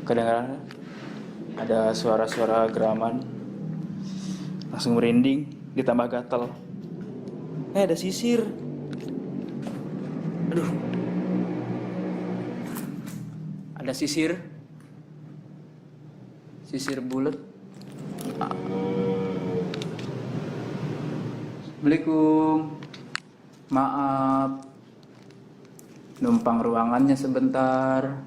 Kedengaran ada suara-suara geraman, langsung merinding, ditambah gatel. Ada sisir. Aduh. Ada sisir. Sisir bulat. Assalamualaikum. Maaf. Numpang ruangannya sebentar.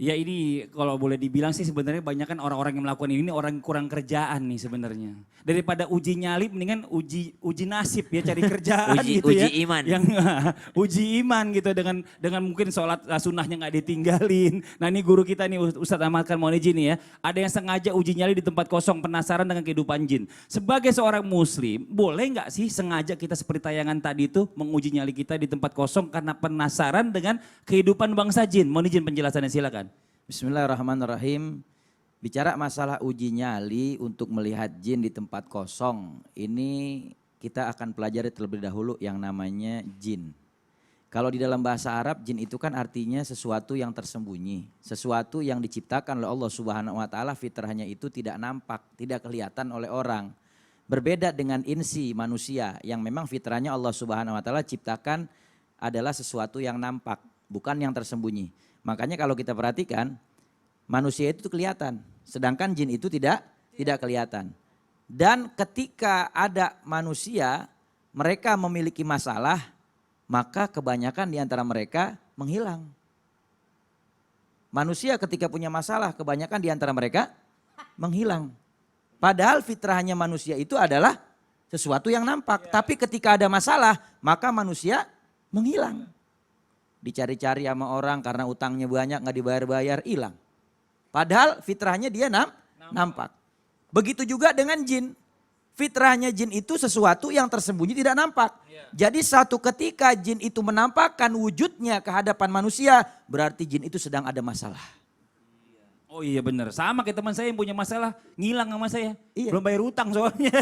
Ya ini kalau boleh dibilang sih sebenarnya banyak kan orang-orang yang melakukan ini orang kurang kerjaan nih sebenarnya. Daripada uji nyali mendingan uji nasib ya cari kerjaan gitu ya. Uji iman. Yang uji iman gitu dengan mungkin sholat sunnahnya nggak ditinggalin. Nah ini guru kita nih Ustadz Ahmad Karmoniji nih ya. Ada yang sengaja uji nyali di tempat kosong penasaran dengan kehidupan jin. Sebagai seorang muslim boleh nggak sih sengaja kita seperti tayangan tadi itu menguji nyali kita di tempat kosong karena penasaran dengan kehidupan bangsa jin. Mohon izin penjelasannya silakan. Bismillahirrahmanirrahim. Bicara masalah uji nyali untuk melihat jin di tempat kosong, ini kita akan pelajari terlebih dahulu yang namanya jin. Kalau di dalam bahasa Arab, jin itu kan artinya sesuatu yang tersembunyi, sesuatu yang diciptakan oleh Allah Subhanahu wa taala, fitrahnya itu tidak nampak, tidak kelihatan oleh orang. Berbeda dengan insi manusia yang memang fitrahnya Allah Subhanahu wa taala ciptakan adalah sesuatu yang nampak, bukan yang tersembunyi. Makanya kalau kita perhatikan manusia itu kelihatan, sedangkan jin itu tidak kelihatan. Dan ketika ada manusia, mereka memiliki masalah, maka kebanyakan di antara mereka menghilang. Manusia ketika punya masalah, kebanyakan di antara mereka menghilang. Padahal fitrahnya manusia itu adalah sesuatu yang nampak, tapi ketika ada masalah, maka manusia menghilang. Dicari-cari sama orang karena utangnya banyak nggak dibayar-bayar, hilang. Padahal fitrahnya dia nampak. Begitu juga dengan jin. Fitrahnya jin itu sesuatu yang tersembunyi tidak nampak. Jadi satu ketika jin itu menampakkan wujudnya ke hadapan manusia, berarti jin itu sedang ada masalah. Oh iya benar, sama kayak teman saya yang punya masalah ngilang sama saya. Iya. Belum bayar utang soalnya.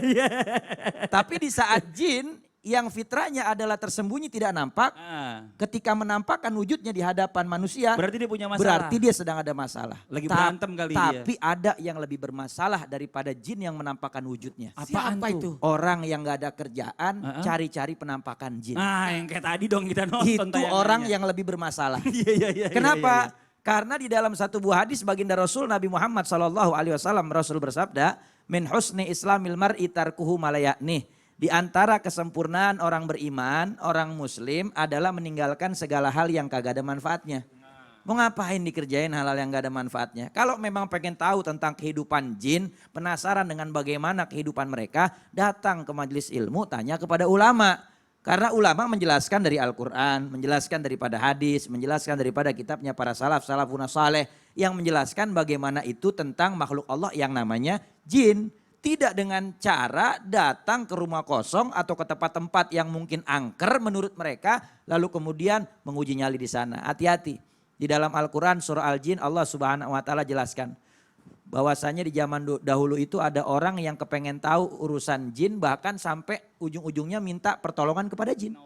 Tapi di saat jin yang fitrahnya adalah tersembunyi tidak nampak, ketika menampakkan wujudnya di hadapan manusia, berarti dia punya masalah. Berarti dia sedang ada masalah. Lagi berantem kali dia. Tapi ada yang lebih bermasalah daripada jin yang menampakkan wujudnya. Apaan Siapa tuh? itu? Orang yang gak ada kerjaan, cari-cari penampakan jin. Nah yang kayak tadi dong kita nonton Itu orang yang lebih bermasalah. Iya. Kenapa? Karena di dalam satu buah hadis baginda Rasul Nabi Muhammad SAW, Rasul bersabda, min husni islamil mar'i tarkuhu malayaknih. Di antara kesempurnaan orang beriman, orang muslim adalah meninggalkan segala hal yang kagak ada manfaatnya. Mau ngapain dikerjain hal-hal yang gak ada manfaatnya? Kalau memang pengen tahu tentang kehidupan jin, penasaran dengan bagaimana kehidupan mereka, datang ke majelis ilmu, tanya kepada ulama. Karena ulama menjelaskan dari Al-Quran, menjelaskan daripada hadis, menjelaskan daripada kitabnya para salafun saleh yang menjelaskan bagaimana itu tentang makhluk Allah yang namanya jin. Tidak dengan cara datang ke rumah kosong atau ke tempat-tempat yang mungkin angker menurut mereka, lalu kemudian menguji nyali di sana. Hati-hati. Di dalam Al-Quran surah Al-Jin Allah Subhanahu wa taala jelaskan bahwasanya di zaman dahulu itu ada orang yang kepengen tahu urusan jin, bahkan sampai ujung-ujungnya minta pertolongan kepada jin.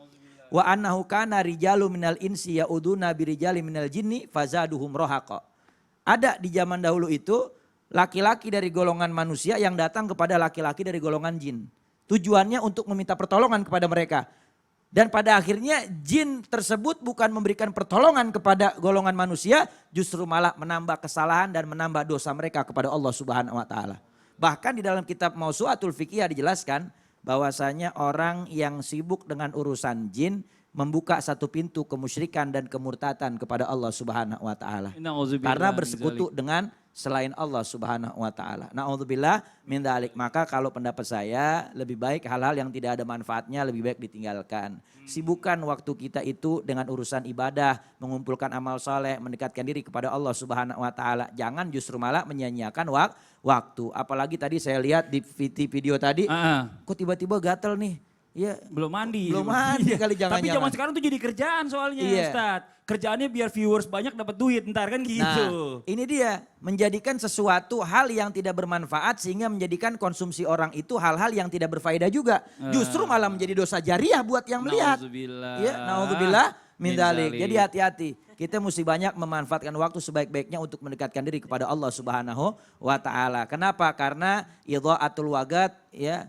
Wa annahu kana rijalu minal insi yauduna birijali minal jinni fazaduhum rohaqa. Ada di zaman dahulu itu laki-laki dari golongan manusia yang datang kepada laki-laki dari golongan jin. Tujuannya untuk meminta pertolongan kepada mereka. Dan pada akhirnya jin tersebut bukan memberikan pertolongan kepada golongan manusia, justru malah menambah kesalahan dan menambah dosa mereka kepada Allah Subhanahu wa taala. Bahkan di dalam kitab Mausu'atul Fiqhiyah dijelaskan bahwasanya orang yang sibuk dengan urusan jin membuka satu pintu kemusyrikan dan kemurtatan kepada Allah Subhanahu wa taala. Karena bersekutu dengan selain Allah Subhanahu wa taala. Na'udzubillah min dzalik. Maka kalau pendapat saya lebih baik hal-hal yang tidak ada manfaatnya lebih baik ditinggalkan. Sibukkan waktu kita itu dengan urusan ibadah, mengumpulkan amal soleh, mendekatkan diri kepada Allah Subhanahu wa taala. Jangan justru malah menyia-nyiakan waktu. Apalagi tadi saya lihat di video tadi, kok tiba-tiba gatel nih. Iya, belum mandi kali jangan-jangan. Tapi zaman sekarang tuh jadi kerjaan soalnya Ustadz. Kerjaannya biar viewers banyak dapat duit ntar kan gitu. Nah, ini dia menjadikan sesuatu hal yang tidak bermanfaat sehingga menjadikan konsumsi orang itu hal-hal yang tidak berfaedah juga. Justru malah menjadi dosa jariah buat yang melihat. Nauzubillah. Ya, naudzubillah min dzalik. Jadi hati-hati. kita mesti banyak memanfaatkan waktu sebaik-baiknya untuk mendekatkan diri kepada Allah Subhanahu wa taala. Kenapa? Karena idha'atul waqt ya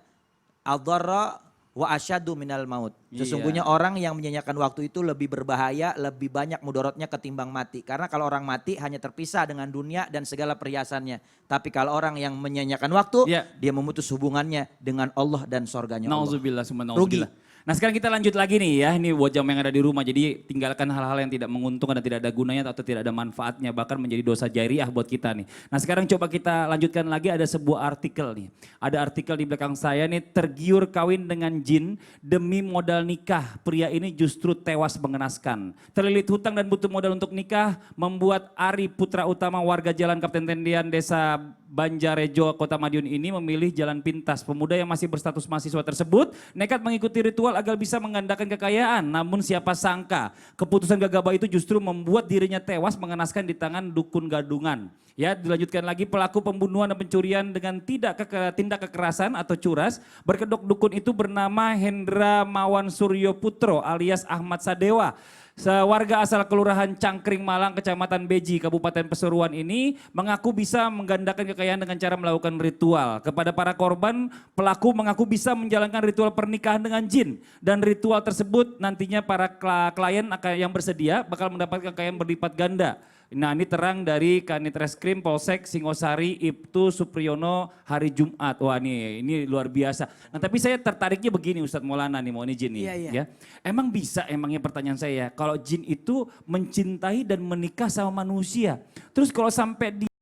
adharra wa asyaddu minal maut. Sesungguhnya orang yang menyanyiakan waktu itu lebih berbahaya, lebih banyak mudorotnya ketimbang mati. Karena kalau orang mati hanya terpisah dengan dunia dan segala perhiasannya. Tapi kalau orang yang menyanyiakan waktu, dia memutus hubungannya dengan Allah dan sorganya Allah. Nauzubillah, Rugi. Nah sekarang kita lanjut lagi nih ya, ini buat jam yang ada di rumah. Jadi tinggalkan hal-hal yang tidak menguntungkan dan tidak ada gunanya atau tidak ada manfaatnya. Bahkan menjadi dosa jariah buat kita nih. Nah sekarang coba kita lanjutkan lagi, ada sebuah artikel nih. Ada artikel di belakang saya nih, tergiur kawin dengan jin demi modal nikah. Pria ini justru tewas mengenaskan. Terlilit hutang dan butuh modal untuk nikah membuat Ari, putra utama warga Jalan Kapten Tendian, Desa Banjarejo, Kota Madiun ini memilih jalan pintas. Pemuda yang masih berstatus mahasiswa tersebut nekat mengikuti ritual agar bisa menggandakan kekayaan. Namun siapa sangka keputusan gegabah itu justru membuat dirinya tewas mengenaskan di tangan dukun gadungan. Ya, dilanjutkan lagi, pelaku pembunuhan dan pencurian dengan tindak kekerasan atau curas berkedok dukun itu bernama Hendra Mawan Suryo Putro alias Ahmad Sadewa. Warga asal Kelurahan Cangkring Malang, Kecamatan Beji, Kabupaten Pasuruan ini mengaku bisa menggandakan kekayaan dengan cara melakukan ritual. Kepada para korban, pelaku mengaku bisa menjalankan ritual pernikahan dengan jin. Dan ritual tersebut nantinya para klien yang bersedia bakal mendapatkan kekayaan berlipat ganda. Nah ini terang dari Kanit Reskrim Polsek Singosari Ibtu Supriyono hari Jumat. Wah ini luar biasa. Nah tapi saya tertariknya begini Ustadz Maulana nih, mau ini jin nih. Ya. Emang bisa, emangnya pertanyaan saya, kalau jin itu mencintai dan menikah sama manusia. Terus kalau sampai